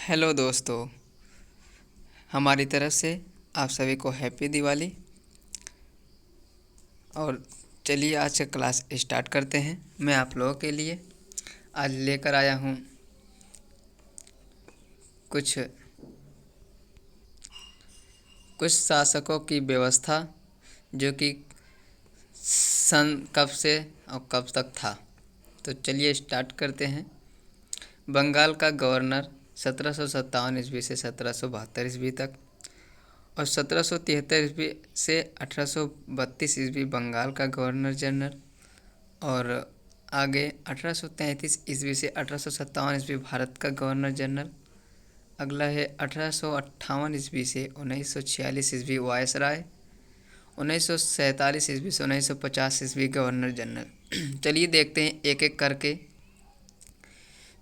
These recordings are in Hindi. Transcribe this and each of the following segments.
हेलो दोस्तों, हमारी तरफ से आप सभी को हैप्पी दिवाली। और चलिए आज का क्लास स्टार्ट करते हैं। मैं आप लोगों के लिए आज लेकर आया हूँ कुछ कुछ शासकों की व्यवस्था जो कि सन कब से और कब तक था। तो चलिए स्टार्ट करते हैं। बंगाल का गवर्नर 1757 ईस्वी से 1772 ईस्वी तक और 1773 ईस्वी से 1832 ईस्वी बंगाल का गवर्नर जनरल। और आगे 1833 ईस्वी से 1857 ईस्वी भारत का गवर्नर जनरल। अगला है 1858 ईस्वी से 1946 ईस्वी वायसराय। 1947 ईस्वी से 1950 ईस्वी गवर्नर जनरल। चलिए देखते हैं एक एक करके।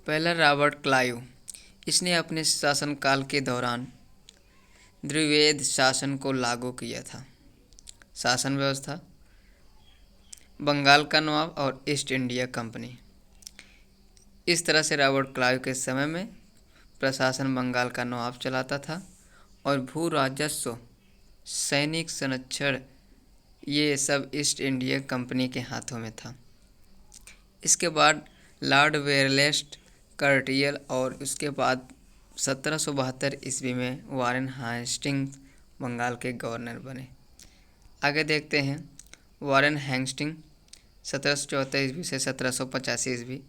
पहला रॉबर्ट क्लाइव, इसने अपने शासनकाल के दौरान द्विवेद शासन को लागू किया था। शासन व्यवस्था, बंगाल का नवाब और ईस्ट इंडिया कंपनी। इस तरह से रॉबर्ट क्लाइव के समय में प्रशासन बंगाल का नवाब चलाता था और भू राजस्व, सैनिक संरक्षण, ये सब ईस्ट इंडिया कंपनी के हाथों में था। इसके बाद लॉर्ड वेलेस्ली कर्टियल और उसके बाद 1772 ईस्वी में वारेन हेस्टिंग्स बंगाल के गवर्नर बने। आगे देखते हैं वारेन हेस्टिंग्स 1774 ईस्वी से 1785 ईस्वी।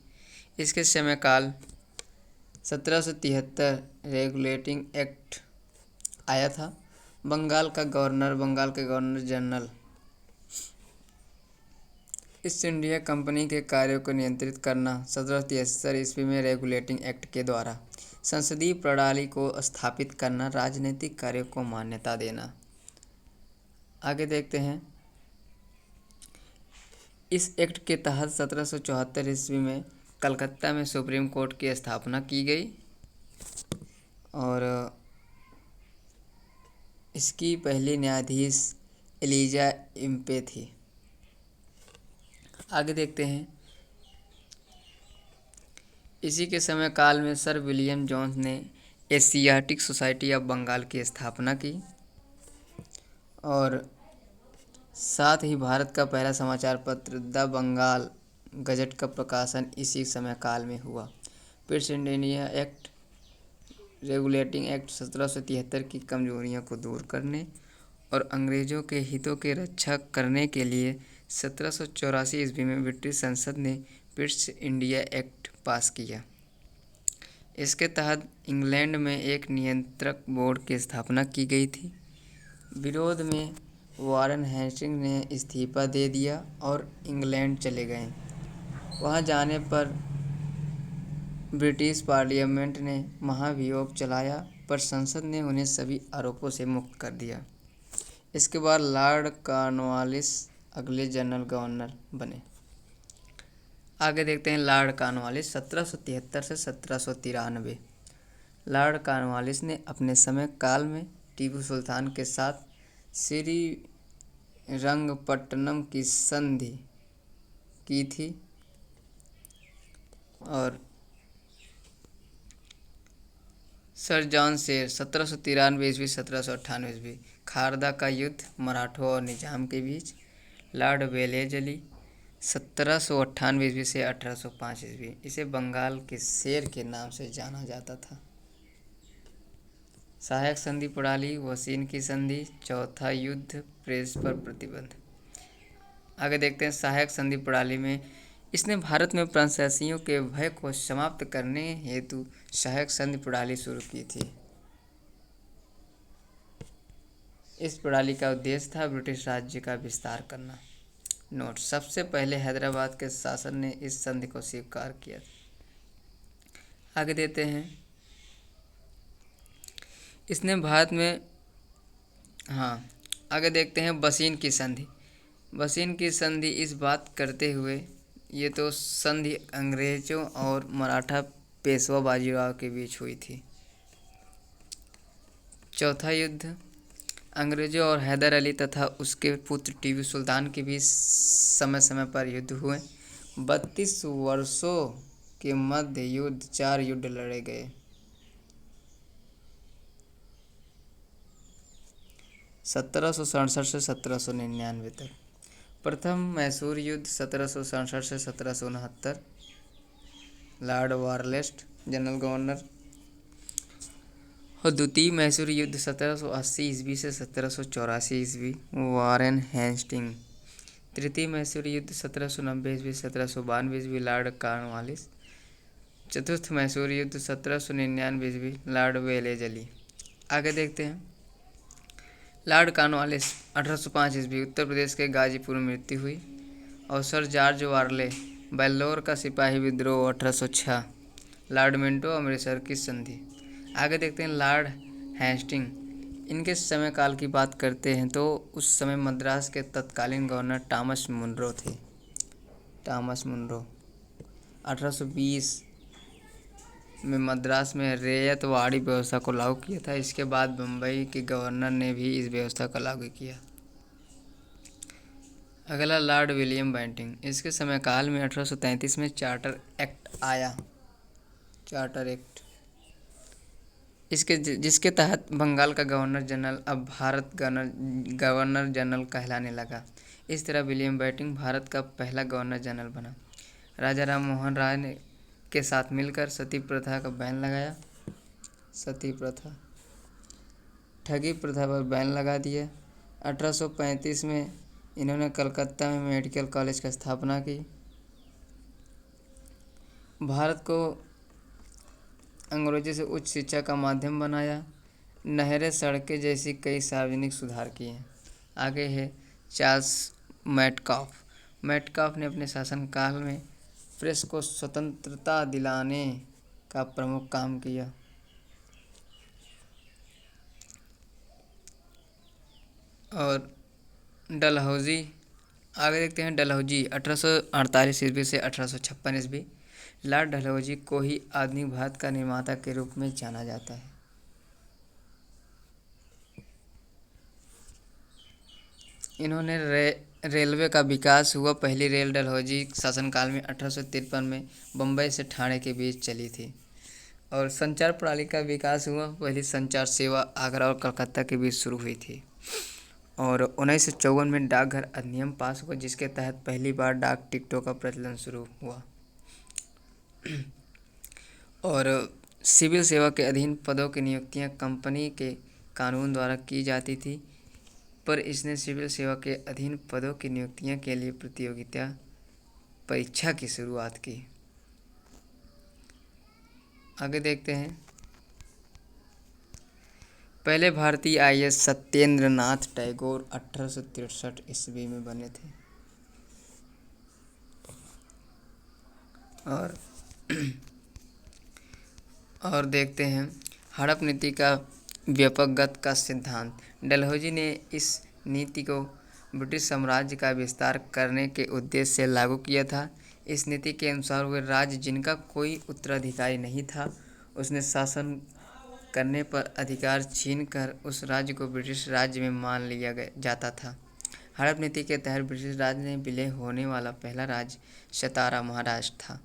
इसके समयकाल 1773 रेगुलेटिंग एक्ट आया था। बंगाल के governor general east India company के कार्यों को नियंत्रित करना। 1773 ईस्वी में रेगुलेटिंग एक्ट के द्वारा संसदीय प्रणाली को स्थापित करना, राजनीतिक कार्यों को मान्यता देना। आगे देखते हैं। इस एक्ट के तहत 1774 ईस्वी में कलकत्ता में सुप्रीम कोर्ट की स्थापना की गई और इसकी पहली न्यायाधीश एलिजा इम्पे थी। आगे देखते हैं। इसी के समय काल में सर विलियम जोन्स ने एशियाटिक सोसाइटी ऑफ बंगाल की स्थापना की और साथ ही भारत का पहला समाचार पत्र द बंगाल गजट का प्रकाशन इसी समय काल में हुआ। East India act, regulating act 1773 की कमजोरियों को दूर करने और अंग्रेजों के हितों की रक्षा करने के लिए 1784 ईस्वी में ब्रिटिश संसद ने ईस्ट इंडिया एक्ट पास किया। इसके तहत इंग्लैंड में एक नियंत्रक बोर्ड की स्थापना की गई थी। विरोध में वारेन हेस्टिंग्स ने इस्तीफा दे दिया और इंग्लैंड चले गए। वहां जाने पर ब्रिटिश पार्लियामेंट ने महाभियोग चलाया, पर संसद ने उन्हें सभी आरोपों से मुक्त कर दिया। इसके बाद लॉर्ड कॉर्नवालिस अगले जनरल गवर्नर बने। आगे देखते हैं लॉर्ड कॉर्नवालिस 1773 से 1793। लॉर्ड कॉर्नवालिस ने अपने समय काल में टीपू सुल्तान के साथ श्रीरंगपट्टनम की संधि की थी और सर जॉन शेर 1793 ईस्वी 1798 ईस्वी। खारदा का युद्ध मराठों और निजाम के बीच। लॉर्ड वेलेजली 1798 ईस्वी से 1805 ईस्वी। इसे बंगाल के शेर के नाम से जाना जाता था। सहायक संधि प्रणाली, वसीन की संधि, चौथा युद्ध, प्रेस पर प्रतिबंध। आगे देखते हैं। सहायक संधि प्रणाली में इसने भारत में फ्रांसीसियों के भय को समाप्त करने हेतु सहायक संधि प्रणाली शुरू की थी। इस प्रणाली का उद्देश्य था ब्रिटिश राज्य का विस्तार करना। नोट, सबसे पहले हैदराबाद के शासन ने इस संधि को स्वीकार किया। आगे देते हैं। इसने भारत में आगे देखते हैं बसीन की संधि। बसीन की संधि इस बात करते हुए, ये तो संधि अंग्रेजों और मराठा पेशवा बाजीराव के बीच हुई थी। चौथा युद्ध, अंग्रेजों और हैदर अली तथा उसके पुत्र टीपू सुल्तान के बीच समय समय पर युद्ध हुए। 32 वर्षों के मध्य युद्ध 4 युद्ध लड़े गए। 1767 से 1799 तक। प्रथम मैसूर युद्ध 1767 से 1769, लॉर्ड वारलेस्ट जनरल गवर्नर। और द्वितीय मैसूर युद्ध 1780 ईस्वी से 1784 ईस्वी, वारेन हेस्टिंग। तृतीय मैसूर युद्ध 1790 ईस्वी 1792 ईस्वी, लॉर्ड कॉर्नवालिस। चतुर्थ मैसूर युद्ध 1799 ईस्वी, लॉर्ड वेलेजली। आगे देखते हैं। लॉर्ड कॉर्नवालिस 1805 ईस्वी, उत्तर प्रदेश के गाजीपुर में मृत्यु हुई। और सर जॉर्ज वारले, वेल्लोर का सिपाही विद्रोह 1806, लॉर्ड मिंटो, अमृतसर की संधि। आगे देखते हैं लॉर्ड हेस्टिंग। इनके समय काल की बात करते हैं तो उस समय मद्रास के तत्कालीन गवर्नर टॉमस मुनरो थे। टॉमस मुनरो 1820 में मद्रास में रैयतवाड़ी व्यवस्था को लागू किया था। इसके बाद बम्बई के गवर्नर ने भी इस व्यवस्था को लागू किया। अगला लॉर्ड विलियम बेंटिंग। इसके समय काल में 1833 में चार्टर एक्ट आया। चार्टर एक्ट जिसके तहत बंगाल का गवर्नर जनरल अब भारत गवर्नर जनरल कहलाने लगा। इस तरह विलियम बेंटिंग भारत का पहला गवर्नर जनरल बना। राजा राम मोहन राय ने के साथ मिलकर सती प्रथा का बैन लगाया। सती प्रथा, ठगी प्रथा पर बैन लगा दिया। 1835 में इन्होंने कलकत्ता में मेडिकल कॉलेज की स्थापना की। भारत को अंग्रेजी से उच्च शिक्षा का माध्यम बनाया। नहरें, सड़कें जैसी कई सार्वजनिक सुधार किए। आगे है चार्ल्स मेटकाफ। मेटकाफ ने अपने शासनकाल में प्रेस को स्वतंत्रता दिलाने का प्रमुख काम किया। और डलहौजी, आगे देखते हैं डलहौजी 1848 ईस्वी से 1856 ईस्वी। लॉर्ड डलहौजी को ही आधुनिक भारत का निर्माता के रूप में जाना जाता है। इन्होंने रेलवे का विकास हुआ। पहली रेल डलहौजी शासनकाल में 1853 में बम्बई से ठाणे के बीच चली थी। और संचार प्रणाली का विकास हुआ। पहली संचार सेवा आगरा और कलकत्ता के बीच शुरू हुई थी। और 1954 में डाकघर अधिनियम पास हुआ, जिसके तहत पहली बार डाक टिकटों का प्रचलन शुरू हुआ। और सिविल सेवा के अधीन पदों की नियुक्तियां कंपनी के कानून द्वारा की जाती थी, पर इसने सिविल सेवा के अधीन पदों की नियुक्तियां के लिए प्रतियोगिता परीक्षा की शुरुआत की। आगे देखते हैं। पहले भारतीय आईएएस सत्येंद्र नाथ टैगोर 1863 ईस्वी में बने थे। और देखते हैं हड़प नीति का व्यापकगत का सिद्धांत। डलहौजी ने इस नीति को ब्रिटिश साम्राज्य का विस्तार करने के उद्देश्य से लागू किया था। इस नीति के अनुसार वे राज्य जिनका कोई उत्तराधिकारी नहीं था, उसने शासन करने पर अधिकार छीनकर उस राज्य को ब्रिटिश राज्य में मान लिया जाता था। हड़प नीति के तहत ब्रिटिश राज्य में विलय होने वाला पहला राज्य सतारा महाराष्ट्र था।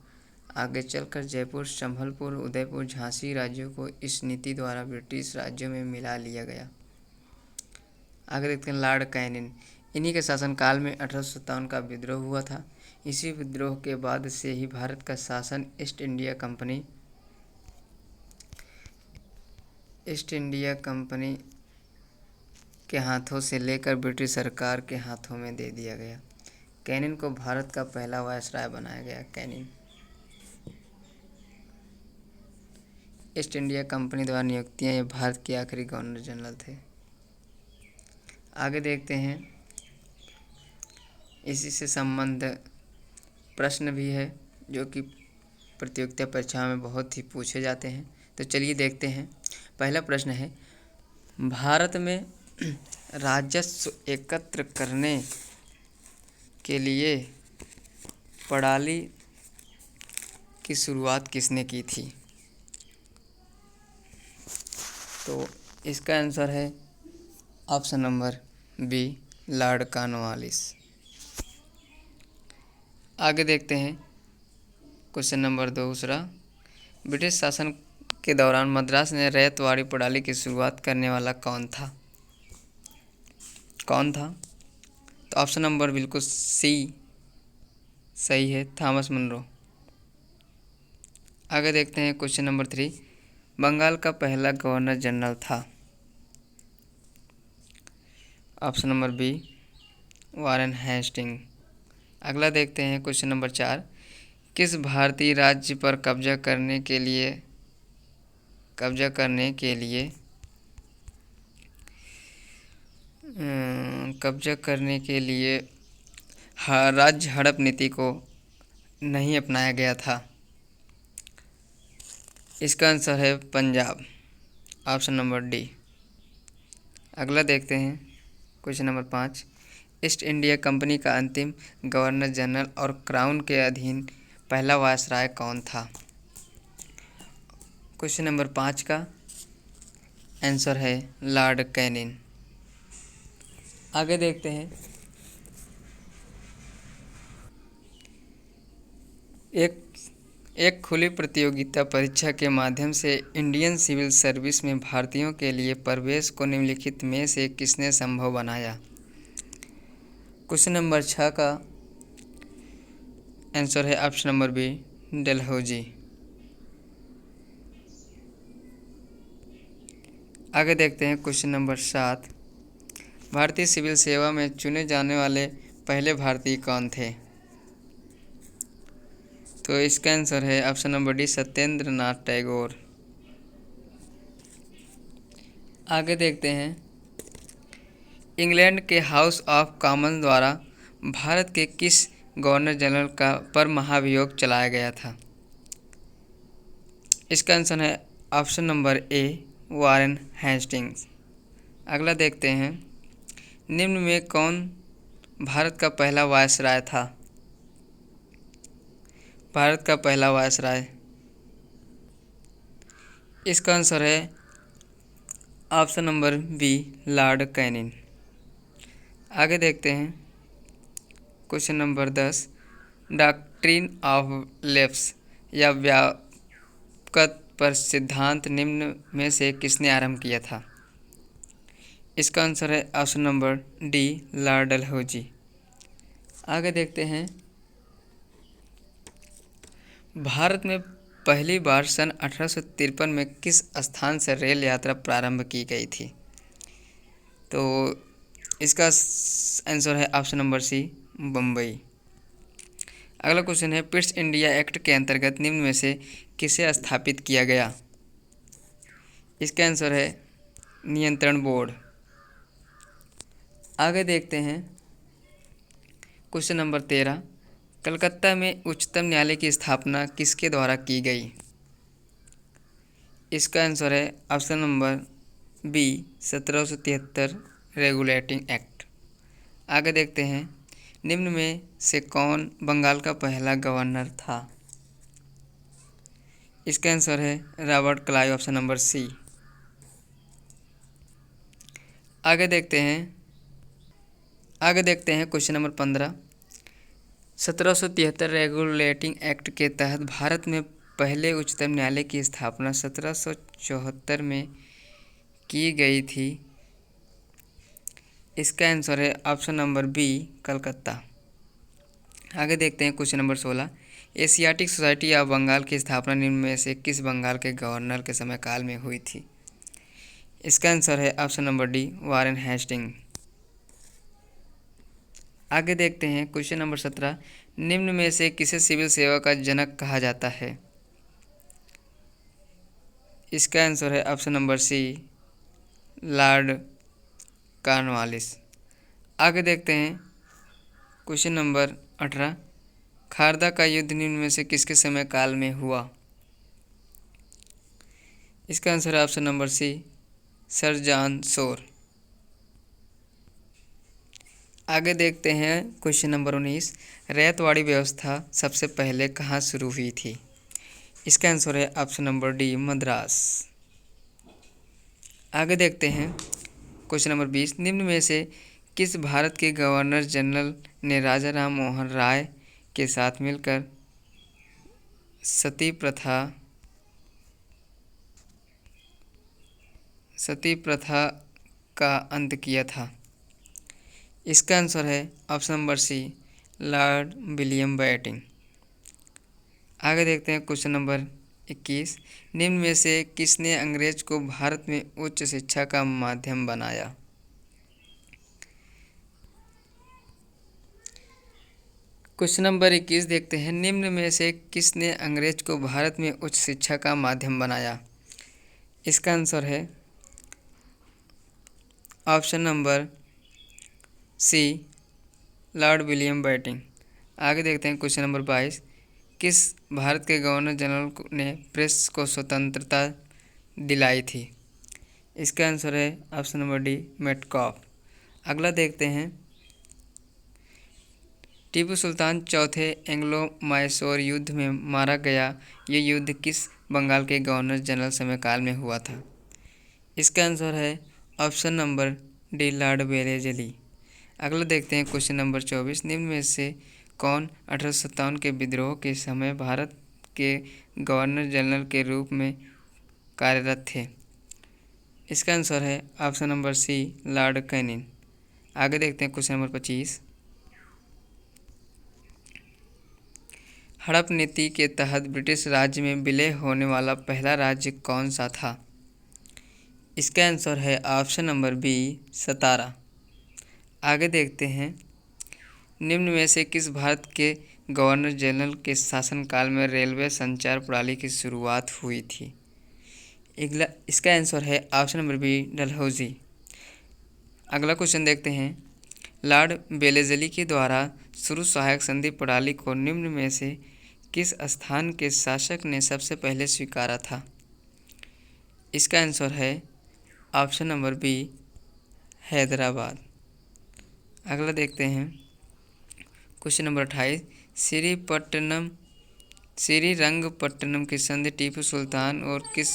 आगे चलकर जयपुर, संभलपुर, उदयपुर, झांसी राज्यों को इस नीति द्वारा ब्रिटिश राज्यों में मिला लिया गया। आगे देखते हैं लॉर्ड कैनिंग। इन्हीं के शासनकाल में 1857 का विद्रोह हुआ था। इसी विद्रोह के बाद से ही भारत का शासन ईस्ट इंडिया कंपनी के हाथों से लेकर ब्रिटिश सरकार के हाथों में दे दिया गया। कैनिंग को भारत का पहला वायसराय बनाया गया। कैनिंग ईस्ट इंडिया कंपनी द्वारा नियुक्तियां, ये भारत के आखिरी गवर्नर जनरल थे। आगे देखते हैं। इसी से संबंध प्रश्न भी है जो कि प्रतियोगिता परीक्षा में बहुत ही पूछे जाते हैं। तो चलिए देखते हैं। पहला प्रश्न है, भारत में राजस्व एकत्र करने के लिए पड़ाली की शुरुआत किसने की थी? तो इसका आंसर है option number B, Lord Cornwallis. आगे देखते हैं क्वेश्चन नंबर दूसरा। ब्रिटिश शासन के दौरान मद्रास में रैयतवाड़ी प्रणाली की शुरुआत करने वाला कौन था? कौन था? तो ऑप्शन नंबर बिल्कुल सी सही है, थॉमस मनरो। आगे देखते हैं क्वेश्चन नंबर 3। बंगाल का पहला गवर्नर जनरल था। Option number B Warren Hasting. अगला देखते हैं क्वेश्चन नंबर 4। किस भारतीय राज्य पर कब्जा करने के लिए राज्य हड़प नीति को नहीं अपनाया गया था? इसका आंसर है पंजाब, ऑप्शन नंबर डी। अगला देखते हैं question number 5। East India company का अंतिम गवर्नर जनरल और क्राउन के अधीन पहला वायसराय कौन था? क्वेश्चन नंबर 5 का आंसर है लॉर्ड कैनिंग। आगे देखते हैं एक खुली प्रतियोगिता परीक्षा के माध्यम से इंडियन सिविल सर्विस में भारतीयों के लिए प्रवेश को निम्नलिखित में से किसने संभव बनाया? क्वेश्चन नंबर 6 का आंसर है ऑप्शन नंबर बी डलहौजी। आगे देखते हैं क्वेश्चन नंबर 7। भारतीय सिविल सेवा में चुने जाने वाले पहले भारतीय कौन थे? तो इसका आंसर है option number D Satyendra Nath Tagore. आगे देखते हैं इंग्लैंड के हाउस ऑफ कॉमन्स द्वारा भारत के किस गवर्नर जनरल का पर महाभियोग चलाया गया था? इसका आंसर है option number A Warren Hastings. अगला देखते हैं निम्न में कौन भारत का पहला वायसराय था? भारत का पहला वायसराय, इसका आंसर है option number B Lord Canning. आगे देखते हैं question number 10। Doctrine of lapse या व्यापकता पर सिद्धांत निम्न में से किसने आरंभ किया था? इसका आंसर है option number D Lord Dalhousie. आगे देखते हैं भारत में पहली बार सन 1853 में किस स्थान से रेल यात्रा प्रारंभ की गई थी? तो इसका आंसर है ऑप्शन नंबर सी बम्बई। अगला क्वेश्चन है पिट्स इंडिया एक्ट के अंतर्गत निम्न में से किसे स्थापित किया गया? इसका आंसर है नियंत्रण बोर्ड। आगे देखते हैं क्वेश्चन नंबर 13। कलकत्ता में उच्चतम न्यायालय की स्थापना किसके द्वारा की गई? इसका आंसर है option number B 1773 regulating act. आगे देखते हैं निम्न में से कौन बंगाल का पहला गवर्नर था? इसका आंसर है Robert Clive, option number C. आगे देखते हैं क्वेश्चन नंबर 15। 1773 रेगुलेटिंग एक्ट के तहत भारत में पहले उच्चतम न्यायालय की स्थापना 1774 में की गई थी। इसका आंसर है ऑप्शन नंबर बी कलकत्ता। आगे देखते हैं question number 16। Asiatic society of Bengal की स्थापना निम्न में से किस बंगाल के गवर्नर के समय काल में हुई थी? इसका आंसर है option number D Warren Hasting. आगे देखते हैं क्वेश्चन नंबर 17। निम्न में से किसे सिविल सेवा का जनक कहा जाता है? इसका आंसर है option number C Lord Cornwallis. आगे देखते हैं क्वेश्चन नंबर 18। खारदा का युद्ध निम्न में से किसके समय काल में हुआ? इसका आंसर है option number C sir John Shore. आगे देखते हैं क्वेश्चन नंबर 19। रैयतवाड़ी व्यवस्था सबसे पहले कहाँ शुरू हुई थी? इसका आंसर है ऑप्शन नंबर डी मद्रास। आगे देखते हैं क्वेश्चन नंबर 20। निम्न में से किस भारत के गवर्नर जनरल ने राजा राम मोहन राय के साथ मिलकर सती प्रथा का अंत किया था? इसका आंसर है option number C, Lord William Bentinck. आगे देखते हैं क्वेश्चन नंबर 21। निम्न में से किसने अंग्रेज को भारत में उच्च शिक्षा का माध्यम बनाया? क्वेश्चन नंबर 21 देखते हैं, निम्न में से किसने अंग्रेज को भारत में उच्च शिक्षा का माध्यम बनाया? इसका आंसर है option number C, Lord William Bentinck. आगे देखते हैं क्वेश्चन नंबर 22। किस भारत के गवर्नर जनरल ने प्रेस को स्वतंत्रता दिलाई थी? इसका आंसर है ऑप्शन नंबर डी, मेटकॉफ। अगला देखते हैं, टीपू सुल्तान चौथे एंग्लो मैसूर युद्ध में मारा गया। ये युद्ध किस बंगाल के गवर्नर जनरल समयकाल में हुआ था? इसका आंसर है option number D, Lord Wellesley. अगला देखते हैं क्वेश्चन नंबर 24। निम्न में से कौन 1857 के विद्रोह के समय भारत के गवर्नर जनरल के रूप में कार्यरत थे? इसका आंसर है option number C, Lord Canning. आगे देखते हैं क्वेश्चन नंबर 25। हड़प नीति के तहत ब्रिटिश राज्य में विलय होने वाला पहला राज्य कौन सा था? इसका आंसर है ऑप्शन नंबर बी, सतारा। आगे देखते हैं, निम्न में से किस भारत के गवर्नर जनरल के शासनकाल में रेलवे संचार प्रणाली की शुरुआत हुई थी? इसका आंसर है ऑप्शन नंबर बी, डलहौजी। अगला क्वेश्चन देखते हैं, लॉर्ड वेलेस्ली के द्वारा शुरू सहायक संधि प्रणाली को निम्न में से किस स्थान के शासक ने सबसे पहले स्वीकारा था? इसका आंसर है ऑप्शन नंबर बी, हैदराबाद। अगला देखते हैं क्वेश्चन नंबर 28। श्रीरंगपट्टनम की संधि टीपू सुल्तान और किस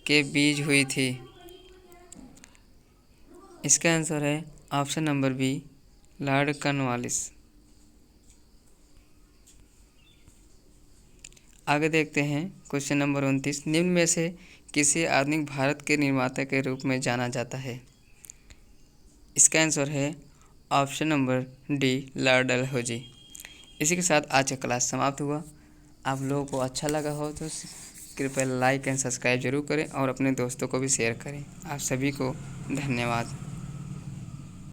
के बीच हुई थी? इसका आंसर है option number B, Lord Cornwallis. आगे देखते हैं क्वेश्चन नंबर 29। निम्न में से किसे आधुनिक भारत के निर्माता के रूप में जाना जाता है? इसका आंसर है option number D, Lord Dalhousie. इसी के साथ आज का क्लास समाप्त हुआ। आप लोगों को अच्छा लगा हो तो कृपया लाइक एंड सब्सक्राइब जरूर करें और अपने दोस्तों को भी शेयर करें। आप सभी को धन्यवाद।